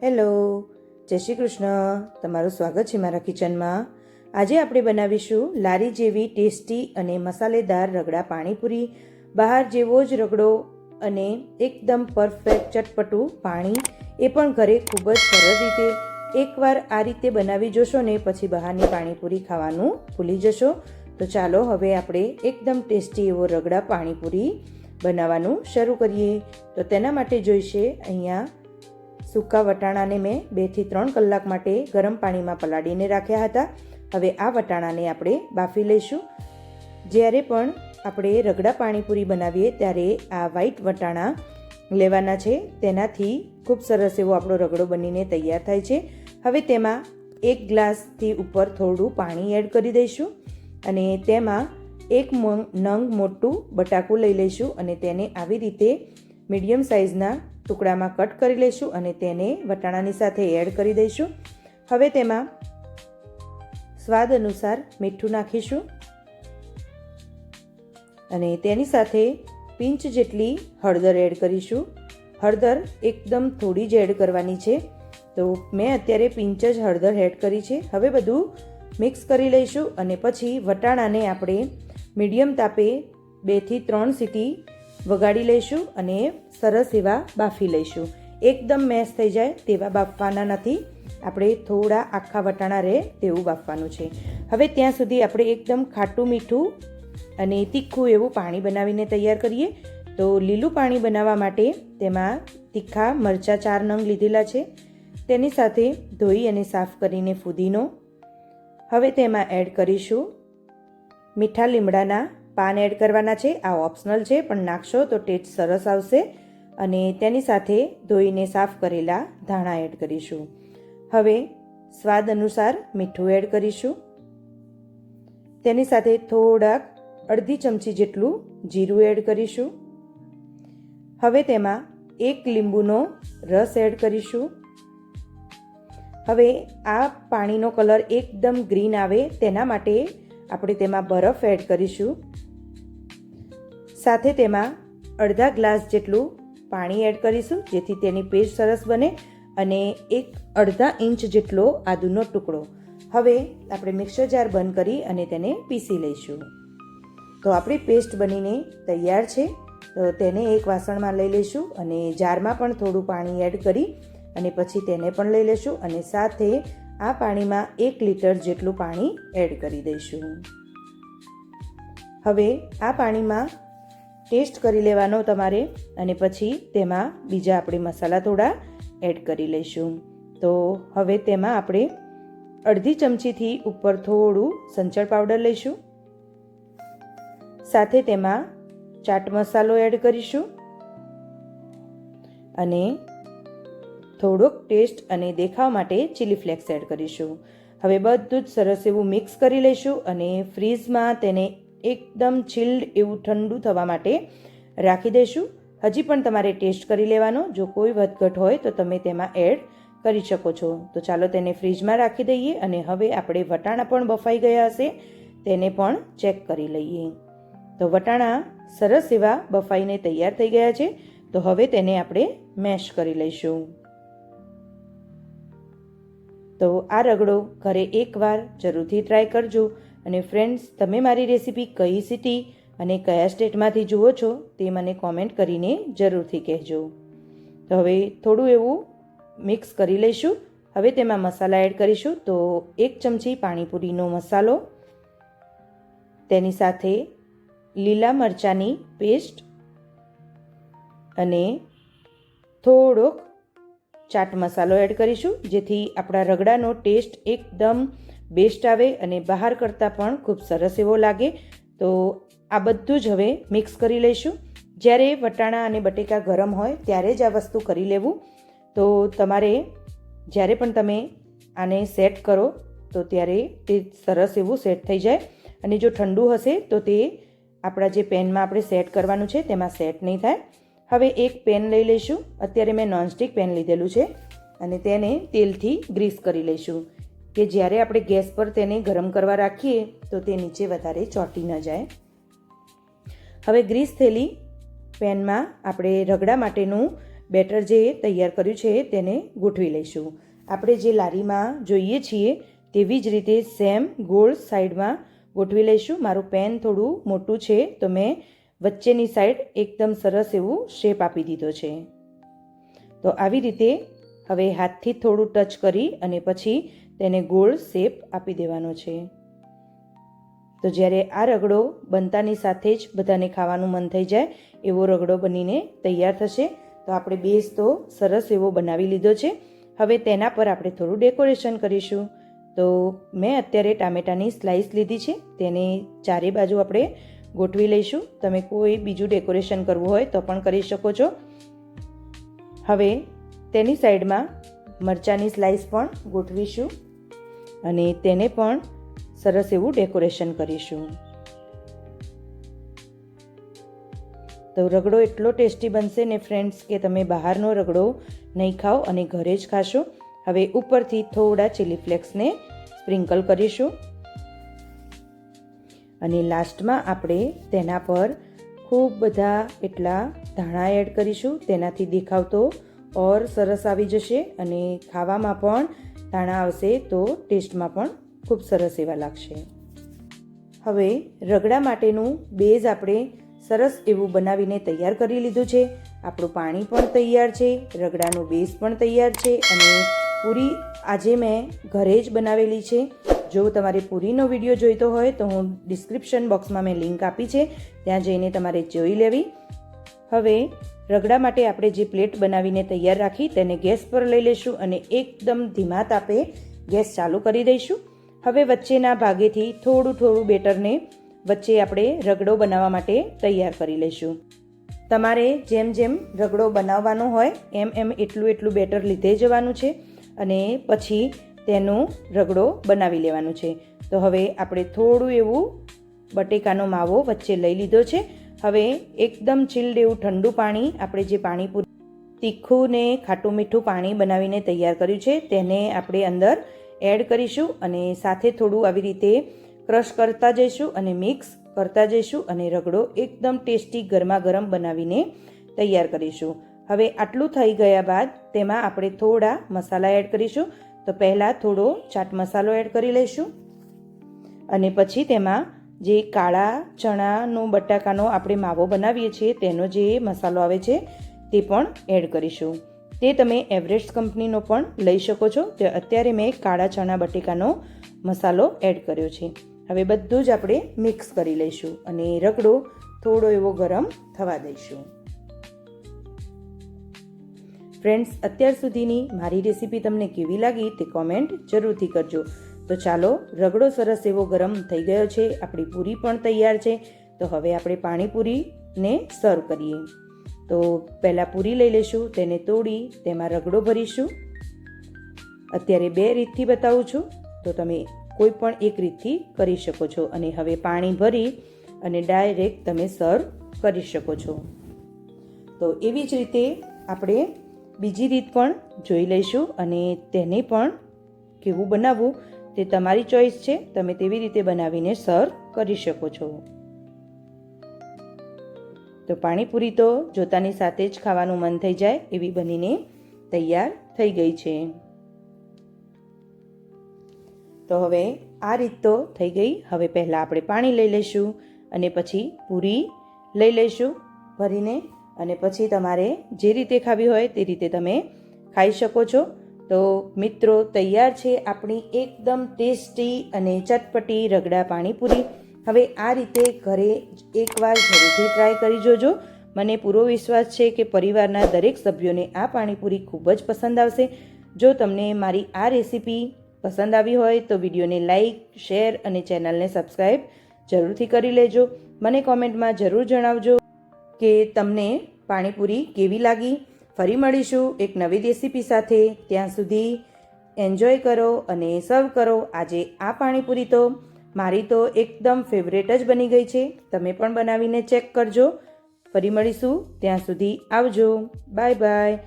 Hello, જય શ્રી કૃષ્ણ. તમારું સ્વાગત છે મારા કિચનમાં. આજે આપણે બનાવીશું લારી જેવી ટેસ્ટી અને મસાલેદાર રગડા પાણીપુરી. બહાર જેવો જ રગડો અને એકદમ પરફેક્ટ ચટપટું પાણી, એ પણ ઘરે ખૂબ જ સરળ રીતે. એકવાર આ રીતે બનાવી જોશો ને પછી બહારની પાણીપુરી ખાવાનું ભૂલી જશો. તો ચાલો હવે આપણે એકદમ ટેસ્ટી એવો રગડા પાણીપુરી બનાવવાનું શરૂ કરીએ. તો તેના માટે જોઈશે અહીંયા સૂકા વટાણાને મેં 2 થી 3 કલાક માટે ગરમ પાણીમાં પલાળીને રાખ્યા હતા. હવે આ વટાણાને આપણે બાફી લઈશું. જ્યારે પણ આપણે રગડા પાણીપુરી બનાવીએ ત્યારે આ વ્હાઈટ વટાણા લેવાના છે, તેનાથી ખૂબ સરસ એવો આપણો રગડો બનીને તૈયાર થાય છે. હવે તેમાં 1 ગ્લાસથી ઉપર થોડું પાણી એડ કરી દઈશું અને તેમાં 1 નંગ મોટું બટાકું લઈ લઈશું અને તેને આવી રીતે મીડિયમ સાઇઝના ટુકડામાં કટ કરી લઈશું અને તેને વટાણાની સાથે એડ કરી દઈશું. હવે તેમાં સ્વાદ અનુસાર મીઠું નાખીશું અને તેની સાથે પિંચ જેટલી હળદર એડ કરીશું. હળદર એકદમ થોડી જ એડ કરવાની છે, તો મેં અત્યારે પિંચ જ હળદર એડ કરી છે. હવે બધું મિક્સ કરી લઈશું અને પછી વટાણાને આપણે મીડિયમ તાપે 2 થી 3 સીટી વગાડી લઈશું અને સરસ એવા બાફી લઈશું. એકદમ મેશ થઈ જાય તેવા બાફવાના નથી, આપણે થોડા આખા વટાણા રહે તેવું બાફવાનું છે. હવે ત્યાં સુધી આપણે એકદમ ખાટું મીઠું અને તીખું એવું પાણી બનાવીને તૈયાર કરીએ. તો લીલું પાણી બનાવવા માટે તેમાં તીખા મરચાં 4 નંગ લીધેલા છે, તેની સાથે ધોઈ અને સાફ કરીને ફુદીનો. હવે તેમાં એડ કરીશું મીઠા લીમડાના પાન એડ કરવાના છે. આ ઓપ્શનલ છે, પણ નાખશો તો ટેસ્ટ સરસ આવશે. અને તેની સાથે ધોઈને સાફ કરેલા ધાણા એડ કરીશું. હવે સ્વાદ અનુસાર મીઠું એડ કરીશું. તેની સાથે થોડાક અડધી ચમચી જેટલું જીરું એડ કરીશું. હવે તેમાં 1 લીંબુનો રસ એડ કરીશું. હવે આ પાણીનો કલર એકદમ ગ્રીન આવે તેના માટે આપણે તેમાં બરફ એડ કરીશું. સાથે તેમાં અડધા ગ્લાસ જેટલું પાણી એડ કરીશું, જેથી તેની પેસ્ટ સરસ બને, અને અડધા ઇંચ જેટલો આદુનો ટુકડો. હવે આપણે મિક્સર જાર બંધ કરી અને તેને પીસી લઈશું. તો આપણી પેસ્ટ બનીને તૈયાર છે. તો તેને એક વાસણમાં લઈ લઈશું અને જારમાં પણ થોડું પાણી એડ કરી અને પછી તેને પણ લઈ લઈશું અને સાથે આ પાણીમાં 1 લીટર જેટલું પાણી એડ કરી દઈશું. હવે આ પાણીમાં ટેસ્ટ કરી લેવાનો તમારે અને પછી તેમાં બીજા આપણે મસાલા થોડા એડ કરી લઈશું. તો હવે તેમાં આપણે અડધી ચમચીથી ઉપર થોડું સંચળ પાવડર લઈશું. સાથે તેમાં ચાટ મસાલો એડ કરીશું અને થોડોક ટેસ્ટ અને દેખાવ માટે ચીલી ફ્લેક્સ એડ કરીશું. હવે બધું જ સરસ એવું મિક્સ કરી લઈશું અને ફ્રીઝમાં તેને એકદમ ચિલ્ડ એવું ઠંડુ થવા માટે રાખી દઈશું. હજી પણ તમારે ટેસ્ટ કરી લેવાનો, જો કોઈ વધઘટ હોય તો તમે તેમાં એડ કરી શકો છો. તો ચાલો તેને ફ્રીજમાં રાખી દઈએ અને હવે આપણે વટાણા પણ બફાઈ ગયા હશે તેને પણ ચેક કરી લઈએ. તો વટાણા સરસ એવા બફાઈને તૈયાર થઈ ગયા છે. તો હવે તેને આપણે મેશ કરી લઈશું. તો આ રગડો ઘરે એકવાર જરૂરથી ટ્રાય કરજો. અને ફ્રેન્ડ્સ, તમે મારી રેસીપી કઈ સિટી અને કયા સ્ટેટમાંથી જુઓ છો તે મને કોમેન્ટ કરીને જરૂરથી કહેજો. તો હવે થોડું એવું મિક્સ કરી લઈશું. હવે તેમાં મસાલા એડ કરીશું. તો 1 ચમચી પાણીપુરીનો મસાલો, તેની સાથે લીલા મરચાંની પેસ્ટ અને થોડોક ચાટ મસાલો એડ કરીશું, જેથી આપણા રગડાનો ટેસ્ટ એકદમ બેસ્ટ આવે અને બહાર કરતાં પણ ખૂબ સરસ એવો લાગે. તો આ બધું જ હવે મિક્સ કરી લઈશું. જ્યારે વટાણા અને બટેકા ગરમ હોય ત્યારે જ આ વસ્તુ કરી લેવું. તો તમારે જ્યારે પણ તમે આને સેટ કરો તો ત્યારે તે સરસ એવું સેટ થઈ જાય. અને જો ઠંડુ હશે તો તે આપણા જે પેનમાં આપણે સેટ કરવાનું છે તેમાં સેટ નહીં થાય. હવે એક પેન લઈ લઈશું. અત્યારે મેં નોનસ્ટિક પેન લીધેલું છે અને તેને તેલથી ગ્રીસ કરી લઈશું, કે જ્યારે આપણે ગેસ પર તેને ગરમ કરવા રાખીએ તો તે નીચે વધારે ચોંટી ન જાય. હવે ગ્રીસ થયેલી પેનમાં આપણે રગડા માટેનું બેટર જે તૈયાર કર્યું છે તેને ગોઠવી લઈશું. આપણે જે લારીમાં જોઈએ છીએ તેવી જ રીતે સેમ ગોળ સાઈડમાં ગોઠવી લઈશું. મારું પેન થોડું મોટું છે તો મેં વચ્ચેની સાઈડ એકદમ સરસ એવું શેપ આપી દીધો છે. તો આવી રીતે હવે હાથથી થોડું ટચ કરી અને પછી તેને ગોળ શેપ આપી દેવાનો છે. તો જ્યારે આ રગડો બનતાની સાથે જ બધાને ખાવાનું મન થઈ જાય એવો રગડો બનીને તૈયાર થશે. તો આપણે બેઝ તો સરસ એવો બનાવી લીધો છે. હવે તેના પર આપણે થોડું ડેકોરેશન કરીશું. તો મેં અત્યારે ટામેટાની સ્લાઇસ લીધી છે, તેને ચારે બાજુ આપણે ગોઠવી લઈશું. તમે કોઈ બીજું ડેકોરેશન કરવું હોય તો પણ કરી શકો છો. હવે તેની સાઈડમાં મરચાંની સ્લાઇસ પણ ગોઠવીશું અને તેને પણ સરસ એવું ડેકોરેશન કરીશું. તો રગડો એટલો ટેસ્ટી બનશે ને ફ્રેન્ડ્સ કે તમે બહારનો રગડો નહીં ખાઓ અને ઘરે જ ખાશો. હવે ઉપરથી થોડા ચીલી ફ્લેક્સને સ્પ્રિંકલ કરીશું અને લાસ્ટમાં આપણે તેના પર ખૂબ બધા એટલા ધાણા એડ કરીશું. તેનાથી દેખાવ તો ઓર સરસ આવી જશે અને ખાવામાં પણ ધાણા આવશે તો ટેસ્ટમાં પણ ખૂબ સરસ એવા લાગશે. હવે રગડા માટેનું બેઝ આપણે સરસ એવું બનાવીને તૈયાર કરી લીધું છે. આપણું પાણી પણ તૈયાર છે, રગડાનો બેઝ પણ તૈયાર છે અને પૂરી આજે મેં ઘરે જ બનાવેલી છે. જો તમારે પૂરીનો વિડીયો જોઈતો હોય તો હું ડિસ્ક્રિપ્શન બોક્સમાં મેં લિંક આપી છે, ત્યાં જઈને તમારે જોઈ લેવી. હવે રગડા માટે આપણે જે પ્લેટ બનાવીને તૈયાર રાખી તેને ગેસ પર લઈ લઈશું અને એકદમ ધીમા તાપે ગેસ ચાલુ કરી દઈશું. હવે વચ્ચેના ભાગેથી થોડું થોડું બેટરને વચ્ચે આપણે રગડો બનાવવા માટે તૈયાર કરી લઈશું. તમારે જેમ જેમ રગડો બનાવવાનો હોય એમ એમ એટલું બેટર લીધે જવાનું છે અને પછી તેનો રગડો બનાવી લેવાનું છે. તો હવે આપણે થોડું એવું બટેકાનો માવો વચ્ચે લઈ લીધો છે. હવે એકદમ ચીલ્ડ એવું ઠંડુ પાણી, આપણે જે પાણીપુરી તીખું ને ખાટું મીઠું પાણી બનાવીને તૈયાર કર્યું છે તેને આપણે અંદર એડ કરીશું અને સાથે થોડું આવી રીતે ક્રશ કરતા જઈશું અને મિક્સ કરતા જઈશું અને રગડો એકદમ ટેસ્ટી ગરમા ગરમ બનાવીને તૈયાર કરીશું. હવે આટલું થઈ ગયા બાદ તેમાં આપણે થોડા મસાલા એડ કરીશું. તો પહેલાં થોડો ચાટ મસાલો એડ કરી લઈશું અને પછી તેમાં જે કાળા ચણાનો બટાકાનો આપણે માવો બનાવીએ છીએ તેનો જે મસાલો આવે છે તે પણ એડ કરીશું. તે તમે એવરેસ્ટ કંપનીનો પણ લઈ શકો છો. તે અત્યારે મેં કાળા ચણા બટેકાનો મસાલો એડ કર્યો છે. હવે બધું જ આપણે મિક્સ કરી લઈશું અને રગડો થોડો એવો ગરમ થવા દઈશું. ફ્રેન્ડ્સ, અત્યાર સુધીની મારી રેસીપી તમને કેવી લાગી તે કોમેન્ટ જરૂરથી કરજો. તો ચાલો, રગડો સરસ એવો ગરમ થઈ ગયો છે, આપણી પૂરી પણ તૈયાર છે. તો હવે આપણે પાણીપુરીને સર્વ કરીએ. તો પહેલાં પૂરી લઈ લઈશું, તેને તોડી તેમાં રગડો ભરીશું. અત્યારે 2 રીતથી બતાવું છું, તો તમે કોઈ પણ એક રીતથી કરી શકો છો અને હવે પાણી ભરી અને ડાયરેક્ટ તમે સર્વ કરી શકો છો. તો એવી જ રીતે આપણે બીજી રીત પણ જોઈ લઈશું અને તેને પણ કેવું બનાવવું તે તમારી ચોઈસ છે. તમે તેવી રીતે બનાવીને સર્વ કરી શકો છો. તો પાણીપુરી તો જોતાની સાથે જ ખાવાનું મન થઈ જાય એવી બનીને તૈયાર થઈ ગઈ છે. તો હવે આ રીત તો થઈ ગઈ. હવે પહેલાં આપણે પાણી લઈ લઈશું અને પછી પૂરી લઈ લઈશું ભરીને અને પછી તમારે જે રીતે ખાવી હોય તે રીતે તમે ખાઈ શકો છો. તો મિત્રો, તૈયાર છે આપણી એકદમ ટેસ્ટી અને ચટપટી રગડા પાણીપુરી. હવે આ રીતે ઘરે એકવાર જરૂરથી ટ્રાય કરી જોજો. મને પૂરો વિશ્વાસ છે કે પરિવારના દરેક સભ્યોને આ પાણીપુરી ખૂબ જ પસંદ આવશે. જો તમને મારી આ રેસીપી પસંદ આવી હોય તો વિડીયોને લાઈક, શેર અને ચેનલને સબસ્ક્રાઈબ જરૂરથી કરી લેજો. મને કોમેન્ટમાં જરૂર જણાવજો કે તમને પાણીપુરી કેવી લાગી. ફરી મળીશું એક નવી રેસીપી સાથે. ત્યાં સુધી એન્જોય કરો અને સર્વ કરો. આજે આ પાણીપુરી તો મારી તો એકદમ ફેવરેટ જ બની ગઈ છે. તમે પણ બનાવીને ચેક કરજો. ફરી મળીશું, ત્યાં સુધી આવજો. Bye bye.